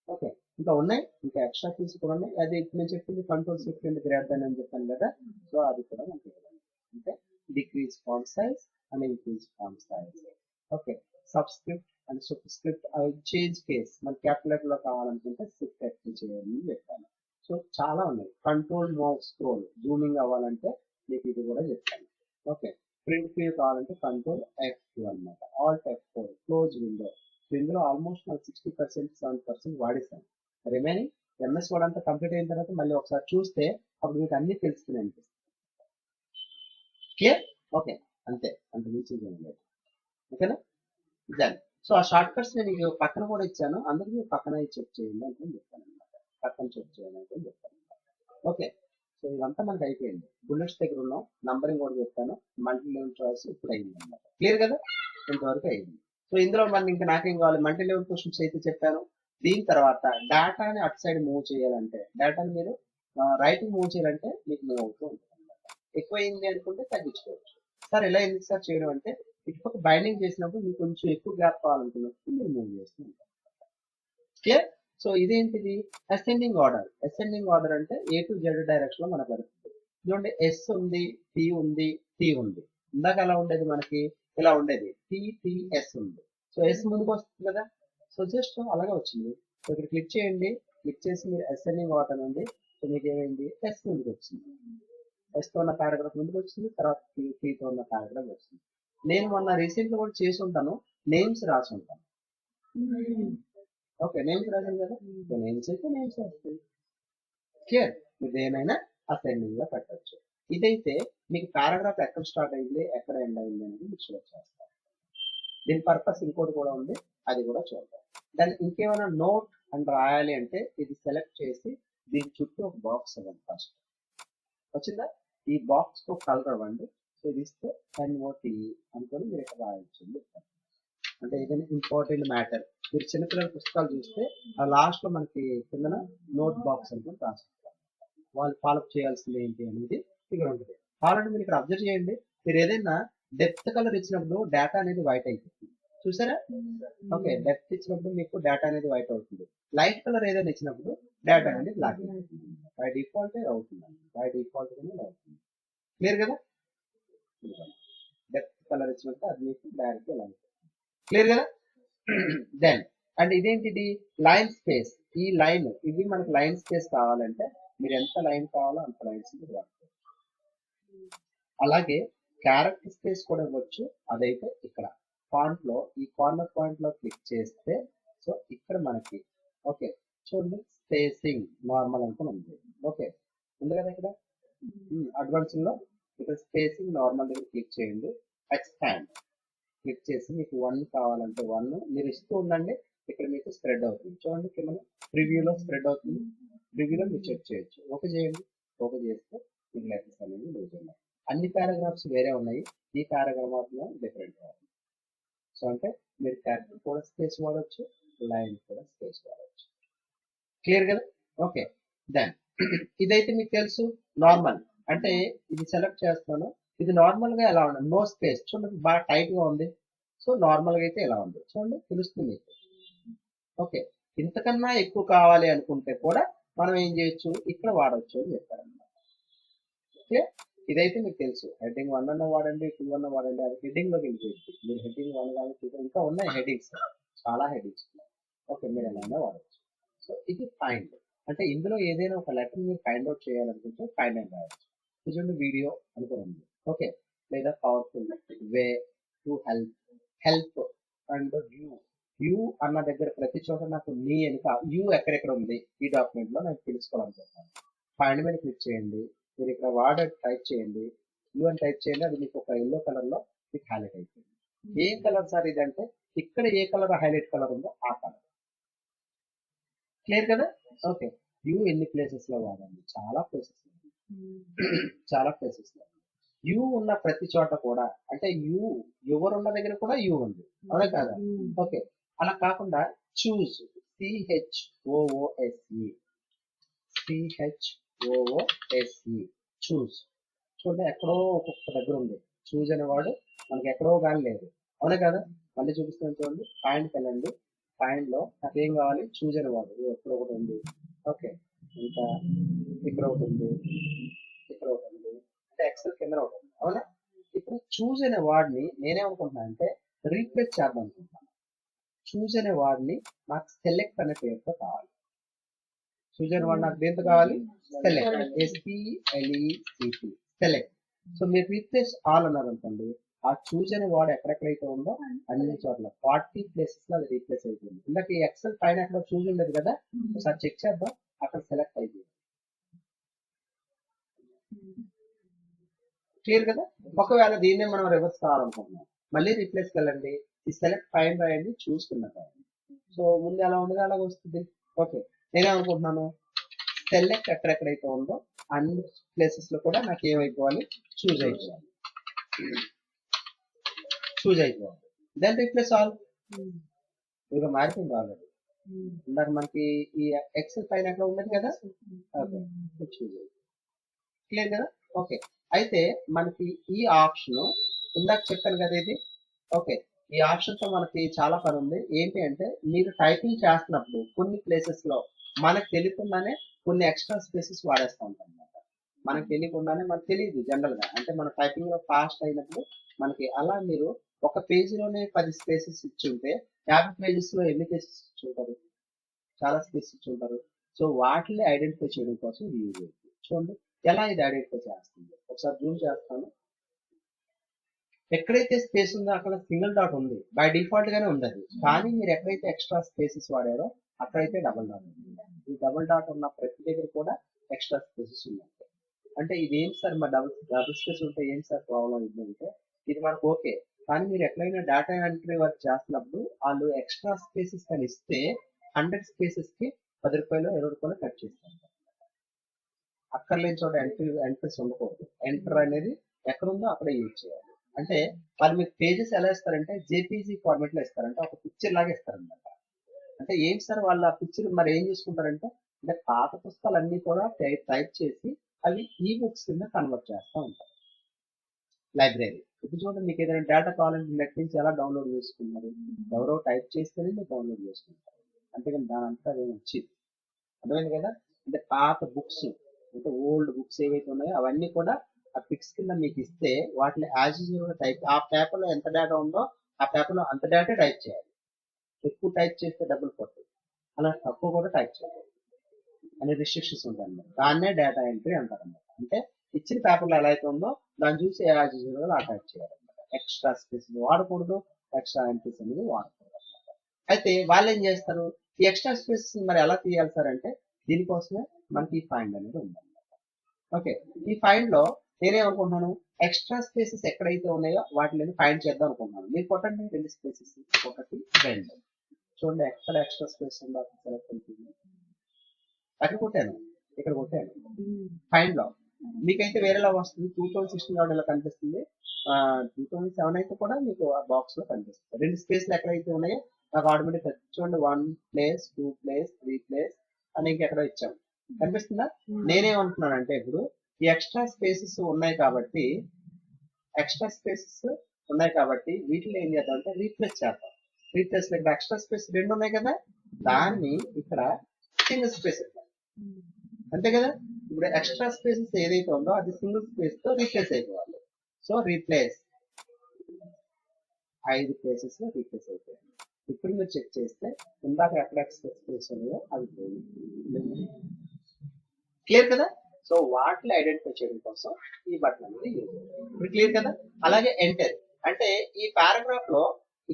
ఓకే, ఇంకా ఉన్నాయి, ఇంకా ఎక్స్ట్రా కీస్ కూడా ఉన్నాయి. అది నేను చెప్పింది కంట్రోల్ షిఫ్ట్ అండ్ గ్రేటర్ అని చెప్పాను కదా, సో అది కూడా మనకి ఇవ్వాలి. అంటే decrease font size and increase font size. Okay, subscript and super script అవి చేంజ్ కేస్, మన క్యాపిటల్ లో కావాలనుకుంటే షిఫ్ట్ ఎక్ట్ చేయాలని చెప్పాను. సో చాలా ఉన్నాయి. కంట్రోల్ మౌస్ స్క్రోల్ జూమింగ్ అవ్వాలంటే మీకు ఇది కూడా చెప్పాను. ఓకే, ప్రింట్ వ్యూ కావాలంటే కంట్రోల్ F2 అనమాట, ఆల్ట్ F4, క్లోజ్ విండో. ఇందులో ఆల్మోస్ట్ నాకు 60% 70% వాడేసాను. రిమైనింగ్ ఎంఎస్ వర్డ్ అంతా కంప్లీట్ అయిన తర్వాత మళ్ళీ ఒకసారి చూస్తే అప్పుడు మీకు అన్ని తెలుసుకుని అనిపిస్తుంది. క్లియర్? ఓకే, అంతే, అంత మించి లేదు. ఓకేనా? దాని సో ఆ షార్ట్ కట్స్ నేను మీకు పక్కన కూడా ఇచ్చాను, అందుకు మీరు పక్కన చెక్ చేయండి అంటే చెప్తాను అనమాట, పక్కన చెక్ చేయండి అంటే చెప్తాను. ఓకే, సో ఇదంతా మనకి అయిపోయింది. బుల్లెట్స్ దగ్గర ఉన్నాం, నంబరింగ్ కూడా చెప్తాను, మల్టీ లెవెల్ చాయిస్ ఇప్పుడు అయింది అనమాట. క్లియర్ కదా? ఇంతవరకు అయింది. సో ఇందులో మన ఇంకా నాకేం కావాలి, మల్టీ లెవెల్ క్వశ్చన్స్ అయితే చెప్పాను. దీని తర్వాత డేటాని అటు సైడ్ మూవ్ చేయాలంటే, డేటాని మీరు రైట్ మూవ్ చేయాలంటే మీకు మూవ్ అవుతూ ఉంటుంది అనమాట. ఎక్కువైంది అనుకుంటే తగ్గించుకోవచ్చు. సార్ ఎలా ఎందుకు సార్ చేయడం అంటే, ఇటుపక్క బైండింగ్ చేసినప్పుడు మీకు కొంచెం ఎక్కువ గ్యాప్ కావాలనుకున్నప్పుడు మీరు మూవ్ చేస్తూ ఉంటారు. క్లియర్? సో ఇదేంటిది, అసెండింగ్ ఆర్డర్. అసెండింగ్ ఆర్డర్ అంటే ఏ టు జెడ్ డైరెక్షన్ లో మనకు పడుతుంది. చూడండి, ఎస్ ఉంది, టి ఉంది, టి ఉంది. ఇందాక ఎలా ఉండేది, మనకి ఇలా ఉండేది, టిటిఎస్ ఉంది. సో ఎస్ ముందుకు వస్తుంది కదా, సో జస్ట్ అలాగే వచ్చింది. సో ఇక్కడ క్లిక్ చేయండి, క్లిక్ చేసి మీరు అసెండింగ్ ఆర్డర్ ఉంది. సో మీకు ఏమైంది, ఎస్ ముందుకు వచ్చింది, ఎస్ తో ఉన్న పారాగ్రాఫ్ ముందుకు వచ్చింది, తర్వాత తో ఉన్న పారాగ్రాఫ్ వచ్చింది. నేను మొన్న రీసెంట్ లో కూడా చేసి ఉంటాను, నేమ్స్ రాసి ఉంటాను. ఓకే, నేమ్స్ రాసాను కదా, సో నేమ్స్ అయితే నేమ్స్ వస్తాయి. క్లియర్? మీరు ఏమైనా అసెండింగ్ లో పెట్టచ్చు. ఇదైతే మీకు పారాగ్రాఫ్ ఎక్కడ స్టార్ట్ అయింది, ఎక్కడ ఎండ్ అయింది అనేది మీకు షో చేస్తారు. దీని పర్పస్ ఇంకోటి కూడా ఉంది, అది కూడా చూద్దాం. దాన్ని ఇంకేమైనా నోట్ అని రాయాలి అంటే ఇది సెలెక్ట్ చేసి దీని చుట్టూ ఒక బాక్స్ ఇవ్వండి. ఫస్ట్ వచ్చిందా, ఈ బాక్స్ కు కలర్ ఇవ్వండి. సో ఇది ఇస్తే NOT అనుకొని మీరు ఇక్కడ రాయొచ్చు. అంటే ఏదైనా ఇంపార్టెంట్ మ్యాటర్, మీరు చిన్నపిల్లల పుస్తకాలు చూస్తే ఆ లాస్ట్ లో మనకి కిందన నోట్ బాక్స్ అనుకుని రాసుకుంటారు. వాళ్ళు ఫాలోఅప్ చేయాల్సింది ఏంటి అనేది ఇక్కడ ఉంటుంది. ఆల్రెడీ మీరు ఇక్కడ అబ్జర్వ్ చేయండి, మీరు ఏదైనా డెప్త్ కలర్ ఇచ్చినప్పుడు డేటా అనేది వైట్ అయిపోతుంది, చూసారా? ఓకే, డెప్త్ ఇచ్చినప్పుడు మీకు డేటా అనేది వైట్ అవుతుంది. లైట్ కలర్ ఏదైనా ఇచ్చినప్పుడు డేటా అనేది బ్లాక్ అవుతుంది. బై డిఫాల్ట్ అవుతుంది, బై డిఫాల్ట్ అవుతుంది. క్లియర్ కదా? డెప్త్ కలర్ ఇచ్చినప్పుడు అది మీకు డైరెక్ట్ ఇలా ఉంటుంది. క్లియర్ కదా? దెన్ అండ్ ఇదేంటిది, లైన్ స్పేస్. ఈ లైన్, ఇది మనకి లైన్ స్పేస్ కావాలంటే మీరు ఎంత లైన్ కావాలో అంత లైన్స్ మీరు వాడుకోవచ్చు. అలాగే క్యారెక్టర్ స్పేస్ కూడా ఇవ్వచ్చు. అదైతే ఇక్కడ ఫాంట్ లో ఈ కార్నర్ పాయింట్ లో క్లిక్ చేస్తే, సో ఇక్కడ మనకి ఓకే చూడండి, స్పేసింగ్ నార్మల్ అనుకుని ఉంది. ఓకే, ఉంది కదా ఇక్కడ అడ్వాన్స్ లో, ఇక్కడ స్పేసింగ్ నార్మల్ దగ్గర క్లిక్ చేయండి. ఎక్స్పాండ్ క్లిక్ చేసి మీకు 1 కావాలంటే 1 మీరు ఇస్తూ ఉండండి. ఇక్కడ మీకు స్ప్రెడ్ అవుతుంది, చూడండి కింద ప్రివ్యూలో స్ప్రెడ్ అవుతుంది. ప్రివ్యూలో మీరు చెక్ చేయొచ్చు. ఓకే చేయండి, ఓకే చేస్తే మీకు లెటర్స్ అనేది లూజ్ ఉన్నాయి. అన్ని పారాగ్రాఫ్స్ వేరే ఉన్నాయి, ఈ పారాగ్రాఫ్ లో డిఫరెంట్ అవుతుంది. సో అంటే మీరు క్యారెక్టర్ కూడా స్పేస్ వాడచ్చు, లైన్ కూడా స్పేస్ వాడచ్చు. క్లియర్ కదా? ఓకే, దెన్ ఇదైతే మీకు తెలుసు నార్మల్ అంటే, ఇది సెలెక్ట్ చేస్తున్నాను. ఇది నార్మల్ గా ఎలా ఉంది, నో స్పేస్. చూడండి బాగా టైట్ గా ఉంది. సో నార్మల్ గా అయితే ఎలా ఉంది చూడండి, తెలుస్తుంది మీకు. ఓకే, ఇంతకన్నా ఎక్కువ కావాలి అనుకుంటే కూడా మనం ఏం చేయొచ్చు, ఇక్కడ వాడవచ్చు అని చెప్పారన్నమాట. ఓకే, ఇదైతే మీకు తెలుసు. హెడ్డింగ్ 1 అన్న వాడండి, 2 అన్న వాడండి, అది హెడ్డింగ్ లోకి వెళ్ళిపోయింది. మీరు హెడ్డింగ్ 1 కానీ 2 ఇంకా ఉన్నాయి హెడ్డింగ్స్, చాలా హెడ్డింగ్స్ ఉన్నాయి. ఓకే, మీరు ఎలా వాడచ్చు. సో ఇది ఫైండ్ అంటే, ఇందులో ఏదైనా ఒక లెటర్ మీరు ఫైండ్ అవుట్ చేయాలనుకుంటే ఫైండ్ అండ్ రాయొచ్చు. చూడండి వీడియో అనుకోండి. ఓకే, లేదా powerful way to help and you అన్న దగ్గర ప్రతి చోట నాకు నీ వెనుక యూ ఎక్కడెక్కడ ఉంది ఈ డాక్యుమెంట్ లో నాకు తెలుసుకోవాలనుకుంటున్నాను. ఫైండ్ మీద క్లిక్ చేయండి. మీరు ఇక్కడ వర్డ్ టైప్ చేయండి, యూ అని టైప్ చేయండి. అది మీకు ఒక ఎల్లో కలర్ లో మీకు హైలైట్ అయిపోయింది. ఏం కలర్ సార్ ఇదంటే ఇక్కడ ఏ కలర్ హైలైట్ కలర్ ఉందో ఆ కలర్. క్లియర్ కదా? ఓకే. యూ ఎన్ని ప్లేసెస్ లో వాడండి? చాలా ప్లేసెస్ లో, చాలా ప్లేసెస్ లో యూ ఉన్న ప్రతి చోట కూడా, అంటే యూ ఎవరు ఉన్న దగ్గర కూడా యూ ఉంది, అవునా కాదా? ఓకే. అలా కాకుండా చూస్, CHOOSE, చూస్. చూడండి ఎక్కడో ఒక్కొక్క దగ్గర ఉంది చూజ్ అనేవాడు, మనకి ఎక్కడో కానీ లేదు, అవునా కదా? మళ్ళీ చూపిస్తాను చూడండి. ఫైండ్కి వెళ్ళండి. ఫైండ్ లో నాకు ఏం కావాలి? చూజ్ అనేవాడు ఎక్కడ ఒకటి ఉంది. ఓకే, ఇంకా ఇక్కడ ఒకటి ఉంది, ఇక్కడ ఒకటి ఉంది, అంటే ఎక్సెల్ కింద ఒకటి ఉంది, అవునా? ఇప్పుడు చూజ్ అనే వాడిని నేనేమనుకుంటున్నాను అంటే రీప్లేస్ చేద్దాం అనుకుంటున్నాను. చూజ్ అనే వాడిని నాకు సెలెక్ట్ అనే పేరుతో కావాలి. చూజ్ అనే వాడు నాకు దేంతో కావాలి? Select, SPLECT, select. సో మీరు రీప్లేస్ ఆల్ అన్నారు అనుకోండి, ఆ చూజ్ అనే వాడు ఎక్కడెక్కడైతే ఉందో అన్ని చోట్ల 40 ప్లేసెస్ లో అది రీప్లేస్ అయిపోయింది. ఇందాక ఈ ఎక్సెల్ పైన అక్కడ చూజ్ ఉండదు కదా, ఒకసారి చెక్ చేద్దాం. అక్కడ సెలెక్ట్ అయిపోయింది. క్లియర్ కదా? ఒకవేళ దీన్నే మనం రివర్స్ కావాలనుకుంటున్నాం, మళ్ళీ రీప్లేస్కి వెళ్ళండి. ఈ సెలెక్ట్ ఫైండ్ రాయండి, చూసుకున్న సో ముందు ఎలా ఉండదు అలాగ వస్తుంది. ఓకే, నేనేమనుకుంటున్నాను, సెలెక్ట్ ఎక్కడెక్కడైతే ఉందో అన్ని ప్లేసెస్ లో కూడా నాకు ఏమైపోవాలి? చూజ్ అయిపోవాలి. చూజ్ అయిపోవాలి. Then replace all. ఇక మారిపోయింది ఆల్రెడీ. ఇందాక మనకి ఈ ఎక్సెల్ పైన ఎక్కడ ఉన్నది కదా, ఓకే, చూజ్ అయిపోయింది. క్లియర్ కదా? ఓకే. అయితే మనకి ఈ ఆప్షన్ ఇందాక చెప్పాను కదా ఇది. ఓకే, ఈ ఆప్షన్ తో మనకి చాలా పని ఉంది. ఏంటి అంటే మీరు టైపింగ్ చేస్తున్నప్పుడు కొన్ని ప్లేసెస్ లో మనకు తెలియకుండానే కొన్ని ఎక్స్ట్రా స్పేసెస్ వాడేస్తూ ఉంటాం అనమాట. మనకు తెలియకుండానే, మనకు తెలియదు జనరల్ గా, అంటే మన టైపింగ్ లో ఫాస్ట్ అయినప్పుడు మనకి అలా మీరు ఒక పేజీలోనే 10 స్పేసెస్ ఇచ్చి ఉంటే 50 పేజెస్ లో ఎన్ని స్పేసెస్ ఇచ్చి ఉంటారు? చాలా స్పేసెస్ ఇచ్చి ఉంటారు. సో వాటిని ఐడెంటిఫై చేయడం కోసం ఇది యూజ్ అవుతుంది. చూడండి ఎలా ఇది ఐడెంటిఫై చేస్తుంది. ఒకసారి జూమ్ చేస్తాను. ఎక్కడైతే స్పేస్ ఉందో అక్కడ సింగిల్ డాట్ ఉంది, బై డిఫాల్ట్ గానే ఉంది అది. కానీ మీరు ఎక్కడైతే ఎక్స్ట్రా స్పేసెస్ వాడారో అక్కడైతే డబుల్ డాట్ ఉంది. ఈ డబుల్ డాట్ ఉన్న ప్రతి దగ్గర కూడా ఎక్స్ట్రా స్పేసెస్ ఉన్నాయి. అంటే ఇది ఏంటి సార్, మా డబుల్ స్పేస్ ఉంటే ఏంటి సార్ ప్రాబ్లం ఏంటంటే ఇది మనకు ఓకే, కానీ మీరు ఎక్కడైనా డేటా ఎంట్రీ వర్క్ చేస్తున్నప్పుడు వాళ్ళు ఎక్స్ట్రా స్పేసెస్ కానీ ఇస్తే 100 స్పేసెస్ కి 10 రూపాయలు 20 రూపాయలు కట్ చేస్తారు. అక్కర్లేని చోట ఎంట్రీస్ ఉండకూడదు. ఎంటర్ అనేది ఎక్కడుందో అక్కడే యూజ్ చేయాలి. అంటే వాళ్ళు మీకు పేజెస్ ఎలా ఇస్తారంటే జేపీజీ ఫార్మాట్ లో ఇస్తారంటే ఒక పిక్చర్ లాగా ఇస్తారనమాట. అంటే ఏంటి సార్ వాళ్ళ పిక్చర్ మరి ఏం చేసుకుంటారంటే, అంటే పాత పుస్తకాలు అన్ని కూడా టైప్ చేసి అవి ఈ బుక్స్ కింద కన్వర్ట్ చేస్తూ ఉంటారు. లైబ్రరీ ఇప్పుడు చూడండి, మీకు ఏదైనా డేటా కావాలంటే నెట్ నుంచి ఎలా డౌన్లోడ్ చేసుకున్నారు? ఎవరో టైప్ చేస్తేనే మీరు డౌన్లోడ్ చేసుకుంటారు, అంతేగాని దాని అంతా ఏమి వచ్చింది. అర్థమైంది కదా? అంటే పాత బుక్స్, అంటే ఓల్డ్ బుక్స్ ఏవైతే ఉన్నాయో అవన్నీ కూడా ఆ పిక్స్ కింద మీకు ఇస్తే వాటిని యాజ్ యూజువల్ టైప్, ఆ పేపర్ లో ఎంత డేటా ఉందో ఆ పేపర్ లో అంత డేటా టైప్ చేయాలి. ఎక్కువ టైప్ చేస్తే డబ్బులు పోతాయి, అలా తక్కువ కూడా టైప్ చేయాలి అనే రిస్ట్రిక్షన్స్ ఉంటాయి అన్నమాట. దాన్నే డేటా ఎంట్రీ అంటారు అన్నమాట. అంటే ఇచ్చిన పేపర్లో ఎలా అయితే ఉందో దాన్ని చూసి యాజ్ యూజువల్ ఆ టైప్ చేయాలన్నమాట. ఎక్స్ట్రా స్పేస్ వాడకూడదు, ఎక్స్ట్రా ఎంట్రీస్ అనేది వాడకూడదు అన్నమాట. అయితే వాళ్ళు ఏం చేస్తారు, ఈ ఎక్స్ట్రా స్పేస్ మరి ఎలా తీయాలి సార్ అంటే దీనికోసమే మనకి ఈ ఫైండ్ అనేది ఉందన్నమాట. ఓకే, ఈ ఫైండ్ లో నేనేమనుకుంటున్నాను, ఎక్స్ట్రా స్పేసెస్ ఎక్కడైతే ఉన్నాయో వాటిని ఫైండ్ చేద్దాం అనుకుంటున్నాను. మీరు కొట్టండి 2 స్పేసెస్, 1 2. చూడండి ఎక్కడ ఎక్స్ట్రా స్పేస్ ఉందో అక్కడ సెలెక్ట్ అవుతుంది. అక్కడ కొట్టాను, ఇక్కడ కొట్టాను ఫైండ్ లో, మీకైతే వేరేలా వస్తుంది. 2016 కాబట్టి ఇలా కనిపిస్తుంది. 2007 అయితే కూడా మీకు ఆ బాక్స్ లో కనిపిస్తుంది. 2 స్పేస్లు ఎక్కడైతే ఉన్నాయో నాకు ఆటోమేటిక్ చూడండి 1 ప్లేస్ 2 ప్లేస్ 3 ప్లేస్ అని ఇంకెక్కడో ఇచ్చాము, కనిపిస్తుందా? నేనేమంటున్నానంటే ఇప్పుడు ఈ ఎక్స్ట్రా స్పేసెస్ ఉన్నాయి కాబట్టి వీటిలో ఏం చేద్దాం అంటే రీప్లేస్ చేద్దాం. రీప్లేస్ ఇక్కడ ఎక్స్ట్రా స్పేస్ 2 ఉన్నాయి కదా, దాన్ని ఇక్కడ సింగిల్ స్పేస్ అంతే కదా. ఇప్పుడు ఎక్స్ట్రా స్పేసెస్ ఏదైతే ఉందో అది సింగిల్ స్పేస్ తో రీప్లేస్ అయిపోవాలి. సో రీప్లేస్ 5 ప్లేసెస్ లో రీప్లేస్ అయిపోయింది. ఇప్పుడు మీరు చెక్ చేస్తే ఇందాక ఎక్కడ ఎక్స్ట్రా స్పేస్ ఉన్నాయో అది పోయింది. క్లియర్ కదా? సో వాటిని ఐడెంటిఫై చేయడం కోసం ఈ బటన్ అనేది యూజ్ ఇప్పుడు క్లియర్ కదా. అలాగే ఎంటర్ అంటే ఈ పారాగ్రాఫ్ లో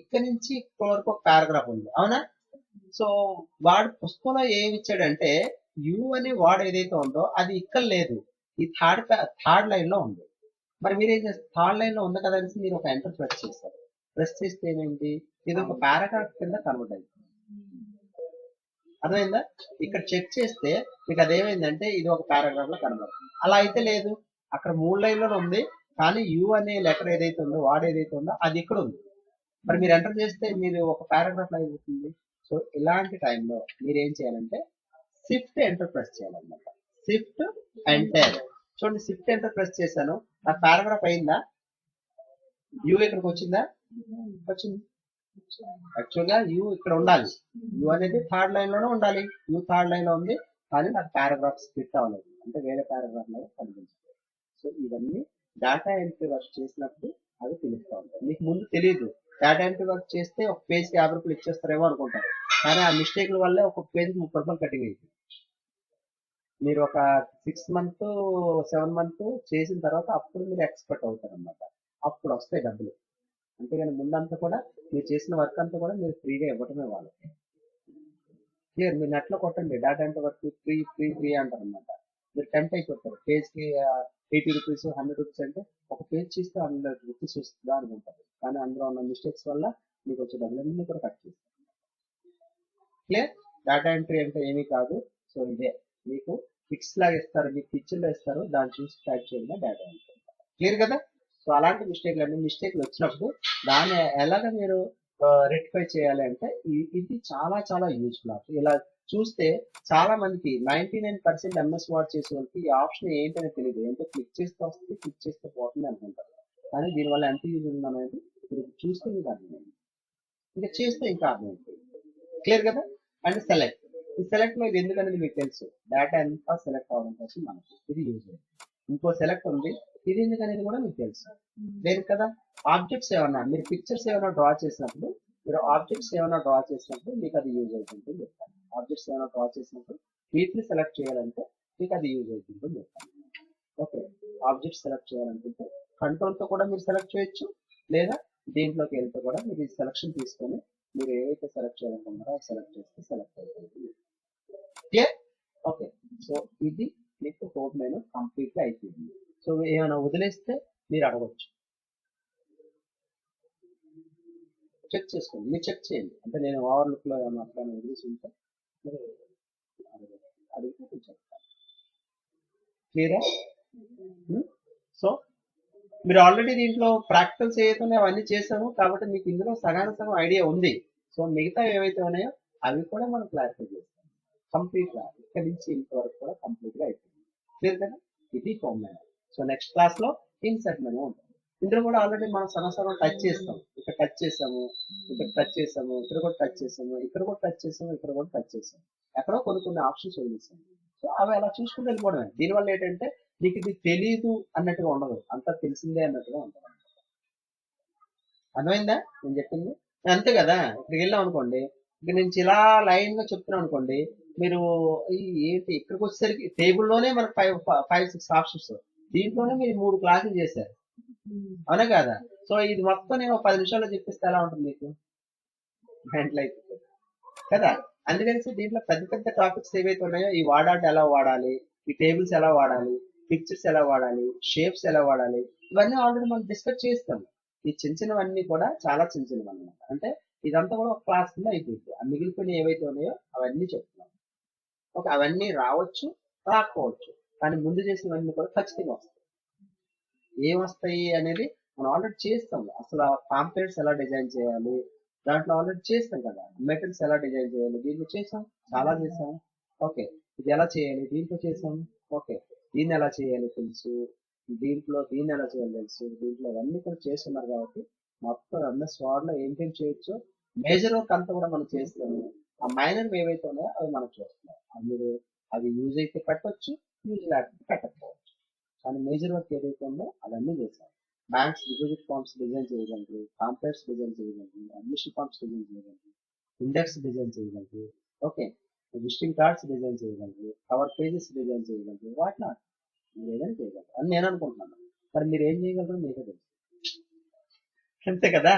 ఇక్కడ నుంచి ఇక్కడ వరకు ఒక పారాగ్రాఫ్ ఉంది అవునా. సో వాడు పుస్తకంలో ఏమి ఇచ్చాడంటే యు అనే వాడు ఏదైతే ఉందో అది ఇక్కడ లేదు, ఈ థర్డ్ లైన్ లో ఉంది. మరి మీరు ఏం చేస్తారు, థర్డ్ లైన్ లో ఉంది కదా అనేసి మీరు ఒక ఎంటర్ ప్రెస్ చేస్తారు. ప్రెస్ చేస్తే ఏమైంది, ఇది ఒక పారాగ్రాఫ్ కింద కన్వర్ట్ అయింది. అర్థమైందా. ఇక్కడ చెక్ చేస్తే మీకు అదేమైందంటే ఇది ఒక పారాగ్రాఫ్ లో కనబడుతుంది. అలా అయితే లేదు, అక్కడ 3 లైన్లో ఉంది కానీ యు అనే లెటర్ ఏదైతే ఉందో వాడు ఏదైతే ఉందో అది ఇక్కడ ఉంది. మరి మీరు ఎంటర్ చేస్తే మీరు ఒక పారాగ్రాఫ్ లో అయిపోతుంది. సో ఇలాంటి టైంలో మీరు ఏం చేయాలంటే షిఫ్ట్ ఎంటర్ ప్రెస్ చేయాలన్నమాట. షిఫ్ట్ ఎంటర్ చూడండి, షిఫ్ట్ ఎంటర్ ప్రెస్ చేశాను, నా పారాగ్రాఫ్ అయిందా, యు ఇక్కడికి వచ్చిందా, వచ్చింది. యాక్చువల్ గా యు ఇక్కడ ఉండాలి, యు అనేది థర్డ్ లైన్ లోనే ఉండాలి, యు థర్డ్ లైన్ లో ఉంది కానీ నాకు పారాగ్రాఫ్ స్ప్లిట్ అవ్వలేదు, అంటే వేరే పారాగ్రాఫ్ లాగా కనిపించలేదు. సో ఇవన్నీ డేటా ఎంట్రీ వర్క్ చేసినప్పుడు అవి తెలుస్తూ ఉంటాయి. మీకు ముందు తెలియదు, డేటా ఎంట్రీ వర్క్ చేస్తే ఒక పేజ్ కి 50 రూపాయలు ఇచ్చేస్తారేమో అనుకుంటారు, కానీ ఆ మిస్టేక్ల వల్లే ఒక పేజ్ 30 రూపాయలు కటింగ్ అయింది. మీరు ఒక 6 months 7 months చేసిన తర్వాత అప్పుడు మీరు ఎక్స్పర్ట్ అవుతారు అనమాట, అప్పుడు వస్తాయి డబ్బులు. అంతేగాని ముందంతా కూడా మీరు చేసిన వర్క్ అంతా కూడా మీరు ఫ్రీగా ఇవ్వటమే వాళ్ళకి. క్లియర్, మీరు నెట్లో కొట్టండి data entry work free free free అంటారు అనమాట, మీరు టెంప్ట్ అయిపోతారు. పేజ్కి 80 రూపీస్ 100 రూపీస్ అంటే ఒక పేజ్ చేస్తే 100 రూపీస్ వస్తుందా అనుకుంటారు, కానీ అందులో ఉన్న మిస్టేక్స్ వల్ల మీకు వచ్చే డబ్బులన్నీ కూడా కట్ చేస్తారు. క్లియర్, డేటా ఎంట్రీ అంటే ఏమీ కాదు. సో ఇదే మీకు పిక్స్ లాగా ఇస్తారు, మీకు పిక్చర్లో ఇస్తారు, దాన్ని చూసి టైప్ చేయడం డేటా ఎంట్రీ. క్లియర్ కదా. సో అలాంటి మిస్టేక్లు వచ్చినప్పుడు దాన్ని ఎలాగ మీరు రెక్టిఫై చేయాలి అంటే ఇది చాలా చాలా యూజ్ఫుల్ ఆప్షన్. ఇలా చూస్తే చాలా మందికి 99% ఎంఎస్ వర్డ్ చేసే వాళ్ళకి ఈ ఆప్షన్ ఏంటనే తెలియదు, ఏంటో క్లిక్ చేస్తే వస్తుంది, క్లిక్ చేస్తే పోతుంది అనుకుంటారు, కానీ దీనివల్ల ఎంత యూజ్ ఉందనేది మీరు చూస్తే మీకు అర్థమైంది, ఇంకా చేస్తే ఇంకా అర్థమైంది. క్లియర్ కదా. అండ్ సెలెక్ట్, ఈ సెలెక్ట్ లో ఇది ఎందుకనేది మీకు తెలుసు, డేటా ఎంత సెలెక్ట్ అవడం కోసం మనకి ఇది యూజ్ అయింది. ఇంకో సెలెక్ట్ ఉంది, ఇది ఎందుకనేది కూడా మీకు తెలుసు. లేదు కదా. ఆబ్జెక్ట్స్ ఏమన్నా మీరు పిక్చర్స్ ఏమైనా డ్రా చేసినప్పుడు మీకు అది యూజ్ అవుతుంది చెప్తాను. ఆబ్జెక్ట్స్ ఏమైనా డ్రా చేసినప్పుడు వీటిని సెలెక్ట్ చేయాలంటే మీకు అది యూజ్ అవుతుంది చెప్తాను. ఓకే, ఆబ్జెక్ట్స్ సెలెక్ట్ చేయాలనుకుంటే కంట్రోల్తో కూడా మీరు సెలెక్ట్ చేయొచ్చు, లేదా దీంట్లోకి వెళ్తే కూడా మీరు ఈ సెలెక్షన్ తీసుకొని మీరు ఏవైతే సెలెక్ట్ చేయాలనుకుంటారో అది సెలెక్ట్ చేస్తే సెలెక్ట్ అవుతుంది. క్లియర్. ఓకే, సో ఇది మీకు కోడ్ మెనూ కంప్లీట్గా అయిపోయింది. సో ఏమైనా వదిలేస్తే మీరు అడగచ్చు, చెక్ చేసుకోండి, మీరు చెక్ చేయండి. అంటే నేను ఓవర్లుక్లో ఏమైనా అట్లా వదిలేసి ఉంటే మీరు అడిగితే నేను చెప్తాను. క్లియరా. సో మీరు ఆల్రెడీ దీంట్లో ప్రాక్టికల్స్ ఏవైతే అవన్నీ చేసాము కాబట్టి మీకు ఇందులో సగం ఐడియా ఉంది. సో మిగతా ఏవైతే ఉన్నాయో అవి కూడా మనం క్లారిఫై చేస్తాం కంప్లీట్గా, ఇక్కడ నుంచి ఇంతవరకు కూడా కంప్లీట్గా అయిపోయింది. క్లియర్ కదా. ఇది ఫామ్ మెనూ. సో నెక్స్ట్ క్లాస్లో ఇన్సర్ట్ మెనూ ఉంటుంది. ఇందులో కూడా ఆల్రెడీ మనం సగం టచ్ చేస్తాం, ఇక్కడ టచ్ చేసాము, ఇక్కడ టచ్ చేసాము, ఇక్కడ కూడా టచ్ చేసాము, ఇక్కడ కూడా టచ్ చేసాము, ఇక్కడ కూడా టచ్ చేసాము, ఎక్కడో కొన్ని ఆప్షన్స్ వదిలేసాము. సో అవి అలా చూసుకుంటూ వెళ్ళిపోవడమే. దీనివల్ల ఏంటంటే నీకు ఇది తెలీదు అన్నట్టుగా ఉండదు, అంతా తెలిసిందే అన్నట్టుగా ఉంటుంది. అర్థమైందా నేను చెప్పింది. అంతే కదా. ఇక్కడికి వెళ్ళాం అనుకోండి, ఇక్కడ నుంచి ఇలా లైన్ గా చెప్తున్నాం అనుకోండి, మీరు ఏంటి ఇక్కడికి వచ్చేసరికి టేబుల్లోనే మనకు 5-6 ఆప్షన్స్, దీంట్లోనే మీరు 3 క్లాసులు చేశారు, అవునా కదా. సో ఇది మొత్తం నేను 10 నిమిషాల్లో చెప్పిస్తే ఎలా ఉంటుంది మీకు, గంటలు అయిపోతుంది కదా. అందుకని దీంట్లో పెద్ద పెద్ద టాపిక్స్ ఏవైతే ఉన్నాయో ఈ వాడాట ఎలా వాడాలి, ఈ టేబుల్స్ ఎలా వాడాలి, పిక్చర్స్ ఎలా వాడాలి, షేప్స్ ఎలా వాడాలి, ఇవన్నీ ఆల్రెడీ మనం డిస్కస్ చేస్తాం. ఈ చిన్నవన్నీ కూడా చాలా చిన్నవి అన్నమాట. అంటే ఇదంతా కూడా ఒక క్లాస్ కింద అయిపోయింది. ఆ మిగిలిపోయిన ఏవైతే ఉన్నాయో అవన్నీ చెప్తున్నాం. ఓకే, అవన్నీ రావచ్చు రాకపోవచ్చు, కానీ ముందు చేసినవన్నీ కూడా ఖచ్చితంగా వస్తాయి. ఏమొస్తాయి అనేది మనం ఆల్రెడీ చేస్తాం. అసలు పాంప్లెట్స్ ఎలా డిజైన్ చేయాలి దాంట్లో ఆల్రెడీ చేస్తాం కదా, మెటీరియల్స్ ఎలా డిజైన్ చేయాలి దీంట్లో చేసాం, చాలా చేసాం. ఓకే, ఇది ఎలా చేయాలి దీంట్లో చేసాం. ఓకే, దీన్ని ఎలా చేయాలి తెలుసు, దీన్ని ఎలా చేయాలి తెలుసు, దీంట్లో అవన్నీ కూడా చేస్తున్నారు కాబట్టి మొత్తం ఎంఎస్ వర్డ్ లో ఏం చేయొచ్చు, మేజర్ వర్క్ అంతా కూడా మనం చేస్తాము. ఆ మైనర్ ఏవైతే ఉన్నాయో అవి మనం చేస్తున్నాం. మీరు అవి యూజ్ అయితే పెట్టవచ్చు, యూజ్ లేకపోతే పెట్టకపోవచ్చు, కానీ మేజర్ వర్క్ ఏదైతే ఉందో అవన్నీ చేశాం. బ్యాంక్స్ డిపాజిట్ ఫార్మ్స్ డిజైన్ చేయగలరు, కాంప్లెక్స్ డిజైన్ చేయగలరు, అడ్మిషన్ ఫార్మ్స్ డిజైన్ చేయగలరు, ఇండెక్స్ డిజైన్ చేయగలరు, ఓకే, విజిటింగ్ కార్డ్స్ డిజైన్ చేయగలరు, కవర్ పేజెస్ డిజైన్ చేయగలరు, వాట్ నాట్. మీరు ఏదైనా చేయగలరు అని నేను అనుకుంటున్నాను. మరి మీరు ఏం చేయగలరు మీకే తెలుసు, అంతే కదా.